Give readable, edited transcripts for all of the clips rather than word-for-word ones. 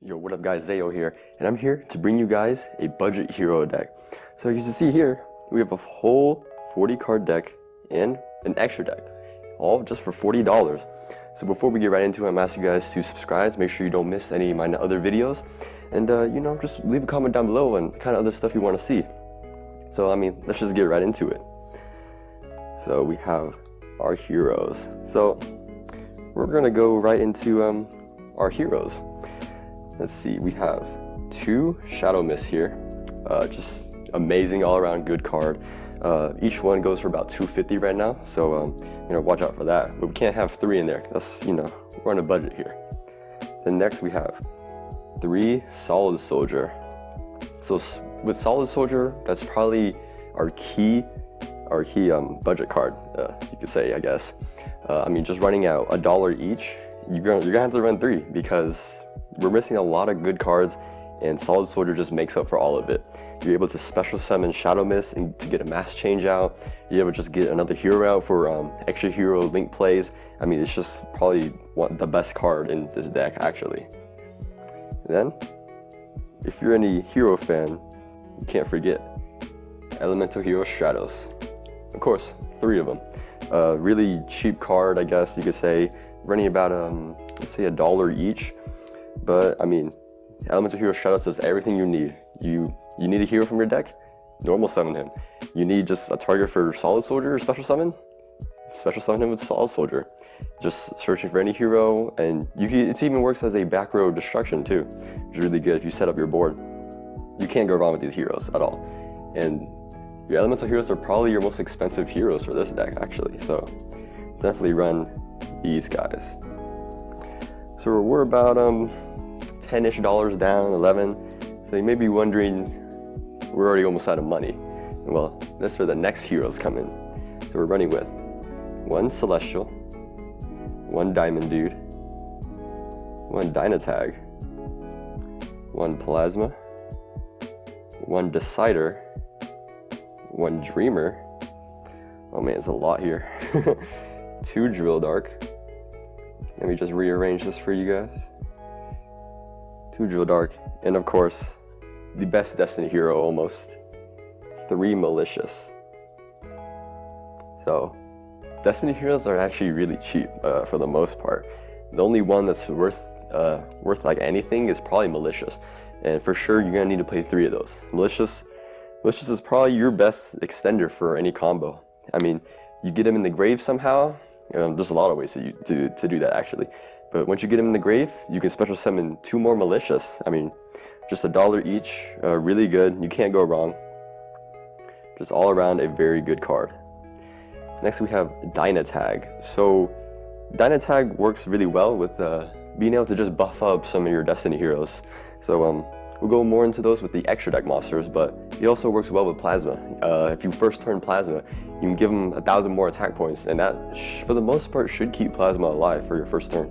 Yo, what up guys, YuGiOh here, and I'm here to bring you guys a budget hero deck. So as you can see here, we have a whole 40 card deck and an extra deck, all just for $40. So before we get right into it, I'm asking you guys to subscribe, make sure you don't miss any of my other videos, and just leave a comment down below on kind of other stuff you want to see. So let's just get right into it. So we have our heroes. So we're gonna go right into our heroes. Let's see, we have 2 Shadow Mist here, just amazing all around good card. Each one goes for about $250 right now, so watch out for that. But we can't have 3 in there, that's, we're on a budget here. Then next we have 3 Solid Soldier. So with Solid Soldier, that's probably our key budget card, you could say, I guess. Just running out $1 each, you're gonna have to run 3 because we're missing a lot of good cards, and Solid Soldier just makes up for all of it. You're able to special summon Shadow Mist and to get a mass change out. You're able to just get another hero out for extra hero link plays. It's just probably the best card in this deck, actually. Then, if you're any hero fan, you can't forget Elemental Hero Stratos. Of course, 3 of them. Really cheap card, I guess you could say, running about let's say $1 each. But Elemental Hero Stratos does everything you need. You need a hero from your deck, normal summon him. You need just a target for Solid Soldier or special summon him with Solid Soldier. Just searching for any hero, and it even works as a back row destruction too. It's really good if you set up your board. You can't go wrong with these heroes at all. And your elemental heroes are probably your most expensive heroes for this deck, actually. So definitely run these guys. So we're about $10-ish down, 11. So you may be wondering, we're already almost out of money. Well, that's where the next heroes come in. So we're running with 1 Celestial, 1 Diamond Dude, 1 Dynatag, 1 Plasma, 1 Decider, 1 Dreamer. Oh man, it's a lot here. 2 Drill Dark. Let me just rearrange this for you guys. 2 Drill Dark, and of course, the best Destiny hero almost, 3 Malicious. So, Destiny heroes are actually really cheap for the most part. The only one that's worth like anything is probably Malicious, and for sure you're gonna need to play 3 of those. Malicious is probably your best extender for any combo. You get him in the grave somehow. There's a lot of ways to do that actually. But once you get him in the grave, you can special summon 2 more Malicious. Just $1 each, really good. You can't go wrong. Just all around a very good card. Next we have Dynatag. So Dynatag works really well with being able to just buff up some of your Destiny heroes. So we'll go more into those with the extra deck monsters, but he also works well with Plasma. If you first turn Plasma, you can give him 1,000 more attack points, and that, for the most part, should keep Plasma alive for your first turn.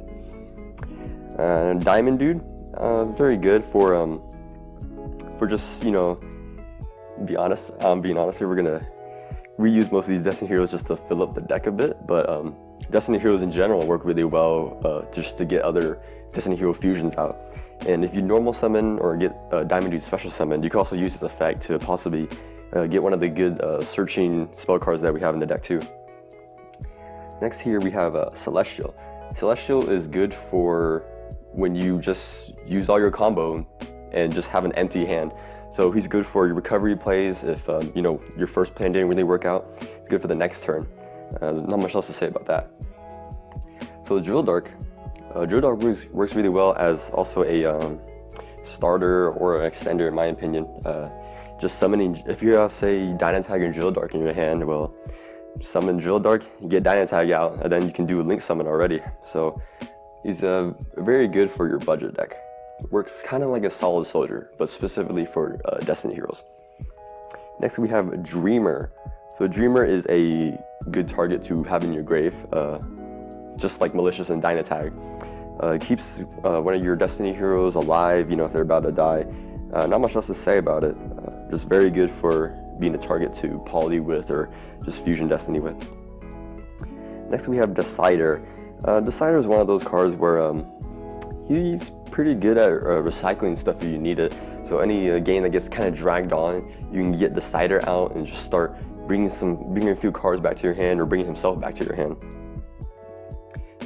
Diamond Dude, very good for just, being honest here, we're gonna reuse most of these Destiny heroes just to fill up the deck a bit, but Destiny heroes in general work really well just to get other Destiny hero fusions out. And if you normal summon or get Diamond Dude special summon, you can also use this effect to possibly get one of the good searching spell cards that we have in the deck too. Next here we have Celestial. Celestial is good for when you just use all your combo and just have an empty hand. So he's good for your recovery plays if your first plan didn't really work out. It's good for the next turn. Not much else to say about that. So Drill Dark works really well as also a starter or an extender in my opinion. Just summoning, if you have say Dynatag and Drill Dark in your hand, well, summon Drill Dark, you get Dynatag out, and then you can do a link summon already. So he's very good for your budget deck. Works kind of like a Solid Soldier, but specifically for Destiny heroes. Next we have Dreamer. So Dreamer is a good target to have in your grave, just like Malicious and Dynatag. Keeps one of your Destiny heroes alive, if they're about to die. Not much else to say about it. Just very good for being a target to poly with or just fusion Destiny with. Next we have Decider. Decider is one of those cards where he's pretty good at recycling stuff if you need it. So any game that gets kind of dragged on, you can get the cider out and just start bringing a few cards back to your hand, or bringing himself back to your hand.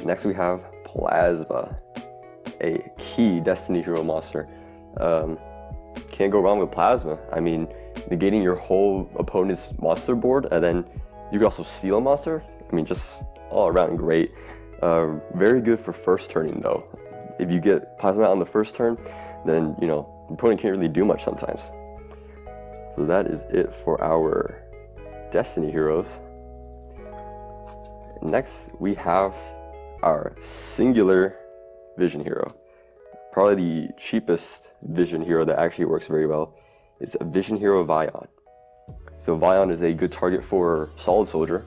Next we have Plasma, a key Destiny Hero monster. Can't go wrong with Plasma. I mean, negating your whole opponent's monster board, and then you can also steal a monster. I mean, just all around great. Very good for first turning though. If you get Plasma out on the first turn, then the opponent can't really do much sometimes. So that is it for our Destiny heroes. Next we have our singular Vision hero. Probably the cheapest Vision hero that actually works very well is a Vision hero Vion. So Vion is a good target for Solid Soldier.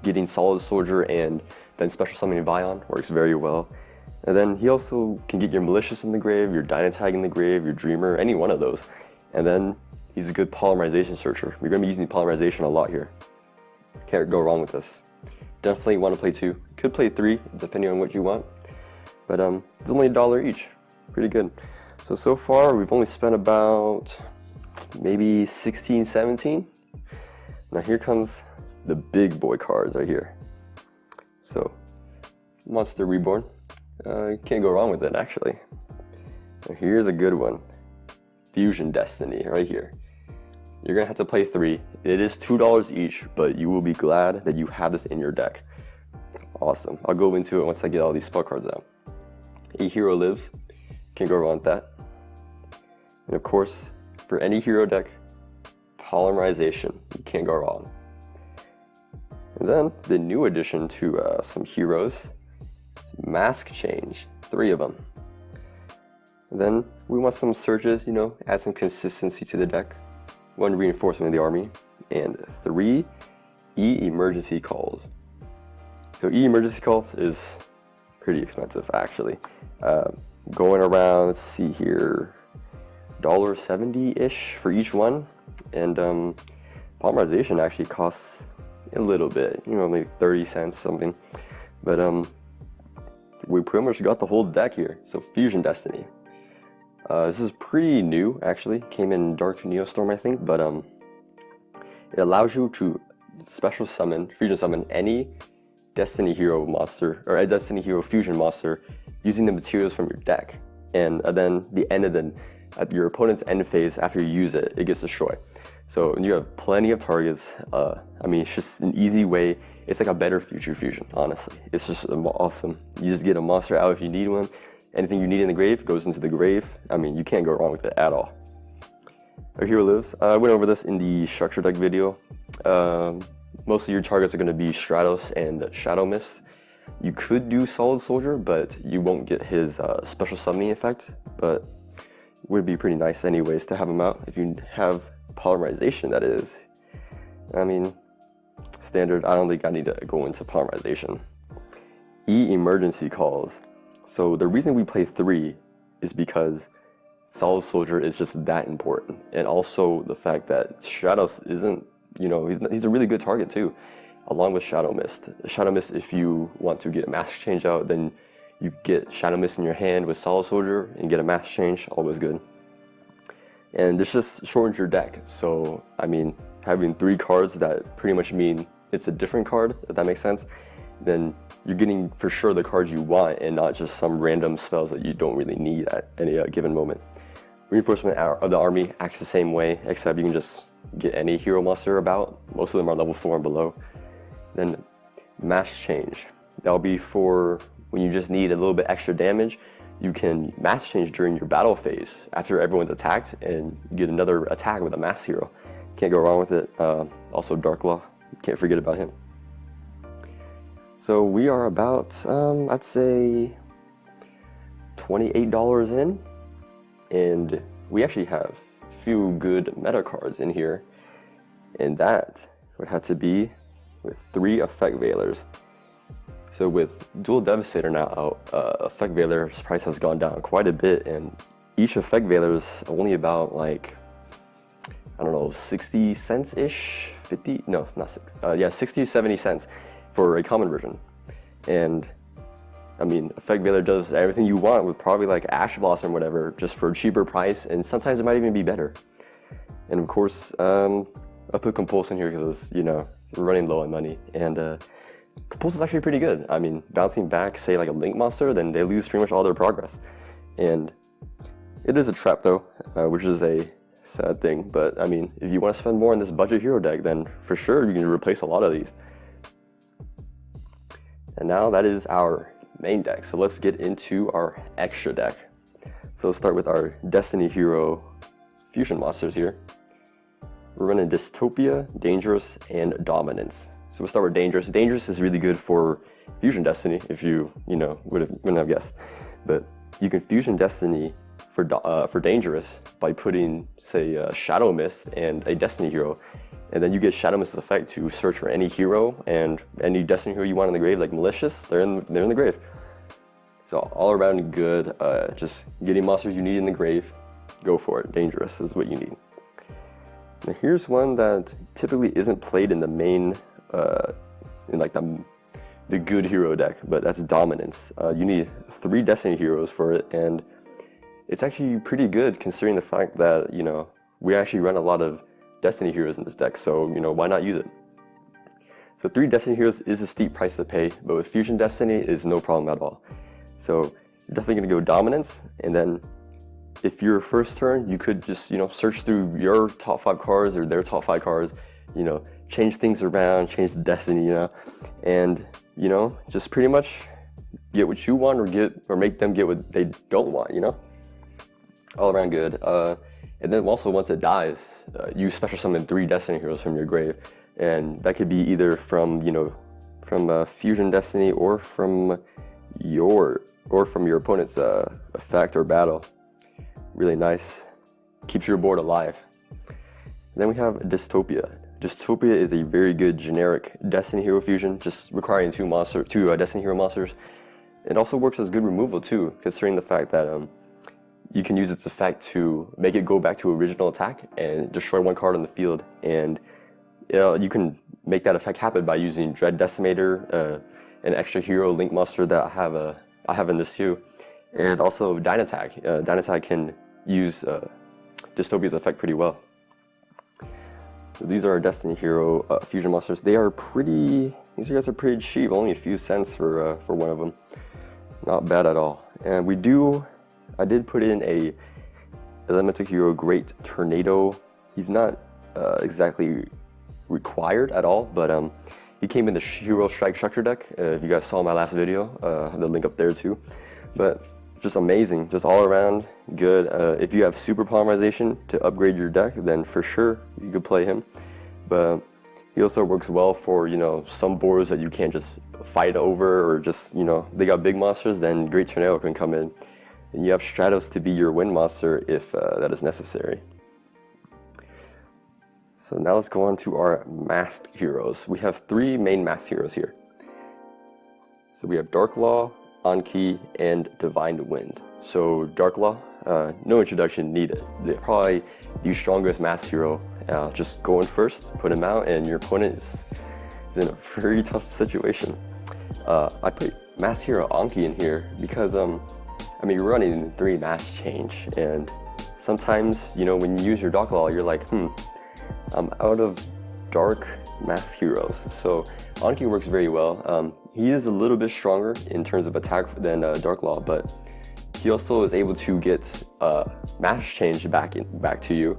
Getting Solid Soldier and then special summoning Vion works very well. And then he also can get your Malicious in the grave, your Dynatag in the grave, your Dreamer, any one of those. And then he's a good polymerization searcher. We're going to be using polymerization a lot here. Can't go wrong with this. Definitely want to play 2. Could play 3, depending on what you want. But it's only $1 each. Pretty good. So far we've only spent about maybe 16, 17. Now here comes the big boy cards right here. So Monster Reborn. Can't go wrong with it actually. Now here's a good one. Fusion Destiny right here. You're gonna have to play 3. It is $2 each, but you will be glad that you have this in your deck. Awesome. I'll go into it once I get all these spell cards out. A hero lives. Can't go wrong with that. And of course, for any hero deck, polymerization. You can't go wrong. And then the new addition to some heroes, mask change. 3 of them. And then we want some searches, add some consistency to the deck. 1 reinforcement of the army, and 3 emergency calls. So emergency calls is pretty expensive actually. Going around, let's see here, $1.70-ish for each one. And polymerization actually costs a little bit, maybe 30 cents something. But we pretty much got the whole deck here. So Fusion Destiny. This is pretty new actually, came in Dark Neostorm I think, but it allows you to special summon, fusion summon any Destiny hero monster, or a Destiny hero fusion monster using the materials from your deck. And then at your opponent's end phase, after you use it, it gets destroyed. So you have plenty of targets. I mean, it's just an easy way. It's like a better future fusion, honestly. It's just awesome. You just get a monster out if you need one. Anything you need in the grave goes into the grave. I mean, you can't go wrong with it at all. Our hero lives. I went over this in the structure deck video. Most of your targets are going to be Stratos and Shadow Mist. You could do Solid Soldier, but you won't get his special summoning effect. But it would be pretty nice anyways to have him out. If you have polymerization, that is. I mean, standard. I don't think I need to go into polymerization. Emergency calls. So the reason we play 3 is because Solid Soldier is just that important, and also the fact that Stratos isn't, he's a really good target too, along with Shadow Mist. Shadow Mist, if you want to get a mask change out, then you get Shadow Mist in your hand with Solid Soldier and get a mask change, always good. And this just shortens your deck. So I mean, having 3 cards that pretty much mean it's a different card, if that makes sense, then you're getting for sure the cards you want and not just some random spells that you don't really need at any given moment. Reinforcement of the army acts the same way, except you can just get any hero monster about. Most of them are level 4 and below. Then mask change. That'll be for when you just need a little bit extra damage. You can mask change during your battle phase after everyone's attacked and get another attack with a mask hero. Can't go wrong with it. Also Darklaw, can't forget about him. So we are about, I'd say, $28 in, and we actually have a few good meta cards in here, and that would have to be with 3 Effect Veilers. So with Dual Devastator now out, Effect Veiler's price has gone down quite a bit, and each Effect Veiler is only about like, I don't know, 60 cents-ish? 50? No, not 60. Yeah, 60 to 70 cents for a common version. And I mean, Effect Veiler does everything you want with probably like Ash Blossom or whatever, just for a cheaper price, and sometimes it might even be better. And of course, I put Compulse in here because, you know, we're running low on money, and Compulse is actually pretty good. I mean, bouncing back, say like a Link monster, then they lose pretty much all their progress. And it is a trap though, which is a sad thing, but I mean, if you want to spend more on this budget hero deck, then for sure you can replace a lot of these. And now that is our main deck, so let's get into our extra deck. So let's start with our Destiny Hero fusion monsters here. We're running Dystopia, Dangerous, and Dominance. So we'll start with Dangerous. Dangerous is really good for Fusion Destiny, if you wouldn't have guessed. But you can Fusion Destiny for Dangerous by putting, say, Shadow Mist and a Destiny hero, and then you get Shadow Mist's effect to search for any hero and any Destiny hero you want in the grave, like Malicious, they're in the grave. So all around good, just getting monsters you need in the grave, go for it. Dangerous is what you need. Now here's one that typically isn't played in the main, in like the good hero deck, but that's Dominance. You need 3 Destiny heroes for it, and it's actually pretty good considering the fact that, you know, we actually run a lot of Destiny heroes in this deck, so, you know, why not use it? So 3 Destiny heroes is a steep price to pay, but with Fusion Destiny is no problem at all. So you're definitely going to go Dominance, and then if your first turn, you could just, you know, search through your top 5 cards or their top 5 cards, you know, change things around, change the Destiny, you know, and, you know, just pretty much get what you want or make them get what they don't want, you know? All around good. And then also once it dies, you special summon 3 Destiny heroes from your grave, and that could be either from, you know, from Fusion Destiny or from your opponent's effect or battle. Really nice, keeps your board alive. And then we have Dystopia. Dystopia is a very good generic Destiny hero fusion, just requiring 2 Destiny hero monsters. It also works as good removal too, considering the fact that you can use its effect to make it go back to original attack and destroy 1 card on the field. And you can make that effect happen by using Dread Decimator, an extra hero Link monster that I have in this too, and also Dynatag. Dynatag can use Dystopia's effect pretty well. So these are our Destiny hero fusion monsters. These guys are pretty cheap, only a few cents for one of them. Not bad at all. And I did put in a Elemental Hero Great Tornado. He's not exactly required at all, but he came in the Hero Strike Structure deck. If you guys saw my last video, I have the link up there too. But just amazing, just all around good. If you have Super Polymerization to upgrade your deck, then for sure you could play him. But he also works well for, you know, some boards that you can't just fight over, or just, you know, they got big monsters, then Great Tornado can come in. And you have Stratos to be your win monster if that is necessary. So now let's go on to our masked heroes. We have 3 main masked heroes here. So we have Darklaw, Anki, and Divine Wind. So Darklaw, no introduction needed. They're probably the strongest masked hero. Just go in first, put him out, and your opponent is in a very tough situation. I put masked hero Anki in here because I mean, you're running 3 mass change, and sometimes, you know, when you use your Darklaw, you're like, I'm out of dark mass heroes. So Anki works very well. He is a little bit stronger in terms of attack than Darklaw, but he also is able to get mass change back to you,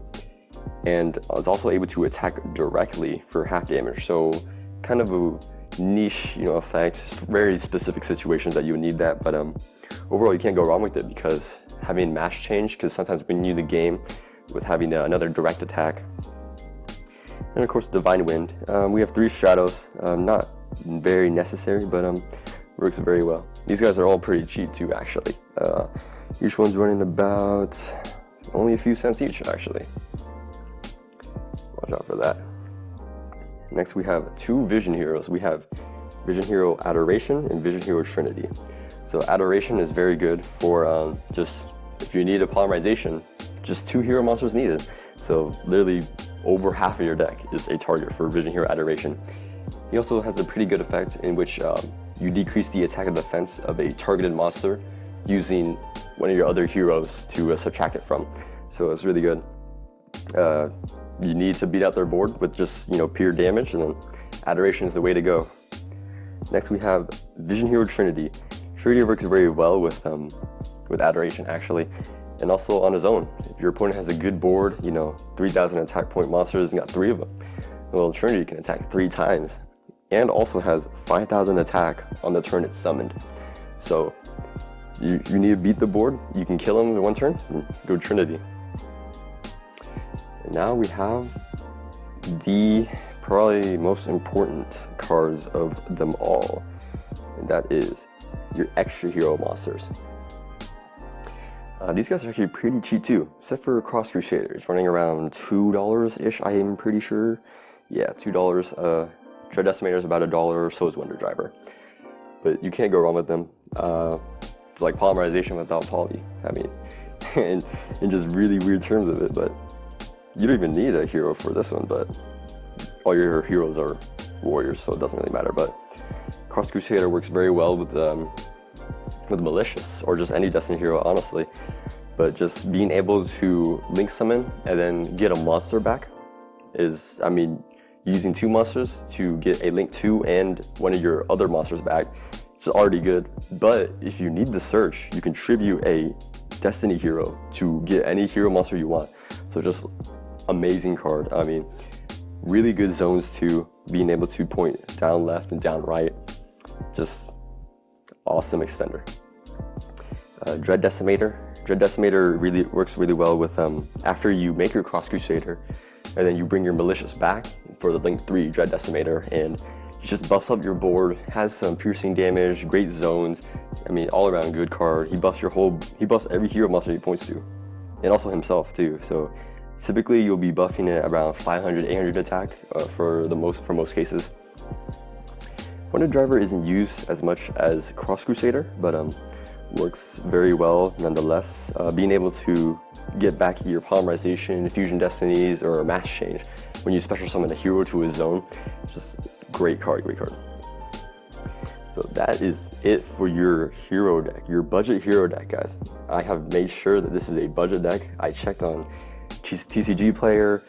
and is also able to attack directly for half damage. So kind of a niche, you know, effect, very specific situations that you would need that, but overall you can't go wrong with it because having mass change, because sometimes we need the game with having another direct attack. And of course Divine Wind. We have 3 Stratos, not very necessary, but works very well. These guys are all pretty cheap too, actually. Each one's running about only a few cents each, actually. Watch out for that. Next we have 2 Vision Heroes. We have Vision Hero Adoration and Vision Hero Trinity. So Adoration is very good for just if you need a polymerization, just 2 hero monsters needed. So literally over half of your deck is a target for Vision Hero Adoration. He also has a pretty good effect in which you decrease the attack and defense of a targeted monster using one of your other heroes to subtract it from. So it's really good. You need to beat out their board with just, pure damage, and then Adoration is the way to go. Next we have Vision Hero Trinity. Trinity works very well with Adoration actually, and also on his own. If your opponent has a good board, 3,000 attack point monsters and got 3 of them, well, Trinity can attack 3 times, and also has 5,000 attack on the turn it's summoned. So you need to beat the board, you can kill him in 1 turn, and go Trinity. And now we have the probably most important cards of them all, and that is your extra hero monsters. These guys are actually pretty cheap too, except for Cross Crusader. It's running around $2-ish, I am pretty sure. Yeah, $2. Dread Decimator is about $1, so is Wonder Driver. But you can't go wrong with them. It's like polymerization without poly. I mean, in just really weird terms of it, but you don't even need a hero for this one, but all your heroes are warriors, so it doesn't really matter. But Cross Crusader works very well with Malicious, or just any Destiny hero, honestly. But just being able to link summon and then get a monster back is, using 2 monsters to get a Link 2 and one of your other monsters back, it's already good. But if you need the search, you can tribute a Destiny hero to get any hero monster you want. So just amazing card. Really good zones too, being able to point down left and down right. Just awesome extender. Dread Decimator. Dread Decimator really works really well with after you make your Cross Crusader, and then you bring your Malicious back for the Link 3 Dread Decimator, and he just buffs up your board, has some piercing damage, great zones. All around good card. He buffs every hero monster he points to, and also himself too. So typically you'll be buffing it around 500, 800 attack for most cases. Wonder Driver isn't used as much as Cross Crusader, but works very well nonetheless. Being able to get back your polymerization, fusion destinies, or mass change when you special summon a hero to his zone, just great card. So that is it for your hero deck, your budget hero deck, guys. I have made sure that this is a budget deck. I checked on TCG Player,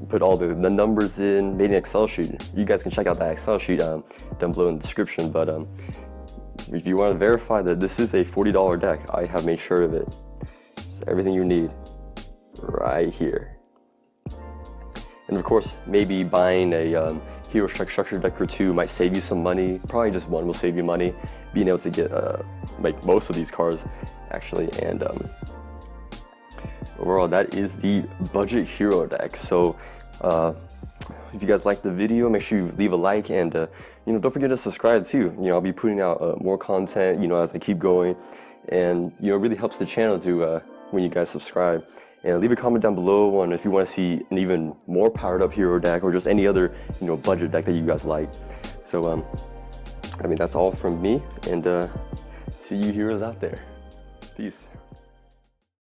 put all the numbers in, made an Excel sheet. You guys can check out that Excel sheet down below in the description. But if you want to verify that this is a $40 deck, I have made sure of it. Just everything you need right here. And of course, maybe buying a Hero Strike Structure deck or 2 might save you some money. Probably just 1 will save you money. Being able to get most of these cards actually, and overall, that is the budget hero deck. So if you guys liked the video, make sure you leave a like, and don't forget to subscribe too. I'll be putting out more content as I keep going, and it really helps the channel to when you guys subscribe. And leave a comment down below on if you want to see an even more powered up hero deck, or just any other budget deck that you guys like. So that's all from me, and see you heroes out there. Peace.